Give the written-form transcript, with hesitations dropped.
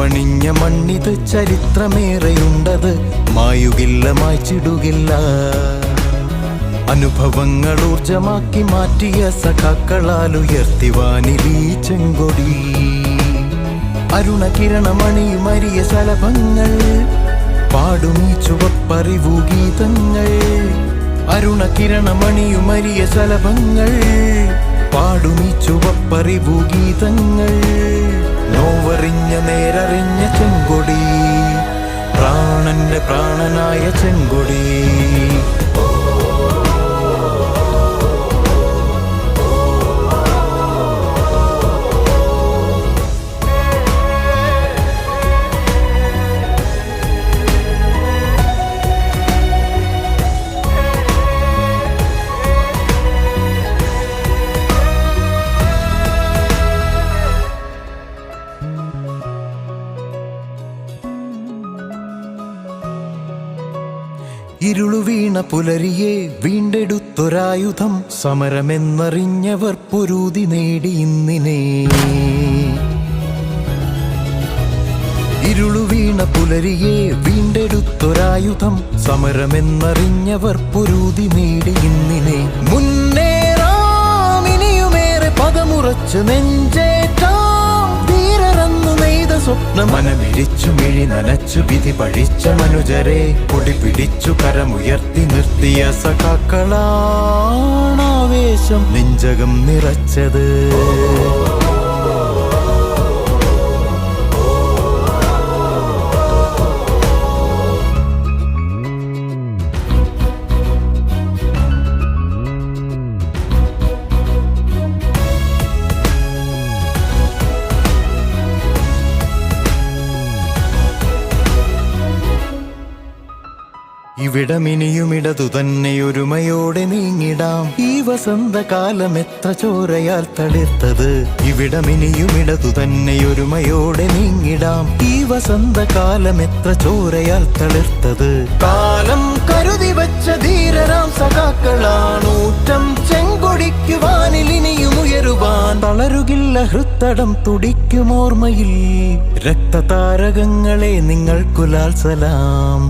പണിഞ്ഞ മണ്ണിത് ചരിത്രമേറെയുണ്ടത്, മായുകില്ല മായ്ച്ചിടുകില്ല. അനുഭവങ്ങൾ ഊർജമാക്കി മാറ്റിയ സഖാക്കളാൽ ഉയർത്തിവാനിലീ ചെങ്കൊടി. അരുണകിരണമണിയുമരിയ ശലഭങ്ങൾ പാടുമീ ചുവപ്പറിവു ഗീതങ്ങൾ. അരുണകിരണമണിയുമരിയ ശലഭങ്ങൾ പാടുമീ ചുവപ്പറിവു ഗീതങ്ങൾ. നോവറിഞ്ഞ നേരറിഞ്ഞ ചെങ്കൊടി, പ്രാണന്റെ പ്രാണനായ ചെങ്കൊടി. ഇരുളുവീണ പുലരിയെ വീണ്ടെടുത്തൊരായുധം, സമരമെന്നറിഞ്ഞവർ പൊരുതി നേടി ഇന്നിനെ. ഇരുളുവീണ പുലരിയെ വീണ്ടെടുത്തൊരായുധം, സമരമെന്നറിഞ്ഞവർ പൊരുതി നേടി ഇന്നിനെ. മുന്നേറാം ഇനിയുമേറെ പദമുറച്ച് നെഞ്ചേറ്റാം, ധീരറന്നു നെയ്ത സ്വപ്നം മനമിരിച്ചു മിഴി നനച്ചു വിധി പഴിച്ച മനുജരെ കൊടി പിടിച്ചു കരമുയർത്തി നിർത്തിയ സഖാക്കളാണാവേശം നെഞ്ചകം നിറച്ചത്. ഇവിടമിനിയുമിടതു തന്നെ ഒരുമയോടെ നീങ്ങിടാം, ഈ വസന്തകാലം എത്ര ചോരയാൽ തളിർത്തത്. ഇവിടമിനിയുമിടതു തന്നെ ഒരുമയോടെ നീങ്ങിടാം, ഈ വസന്തകാലം എത്ര ചോരയാൽ തളിർത്തത്. കാലം കരുതി വച്ച ധീരരാം സഖാക്കളാണൂറ്റം ചെങ്കൊടിക്കുവാനിൽ ഇനിയും ഉയരുവാൻ. തളരുകില്ല ഹൃത്തടം തുടിക്കുമോർമ്മയിൽ, രക്തതാരകങ്ങളെ നിങ്ങൾക്കുലാൽ സലാം.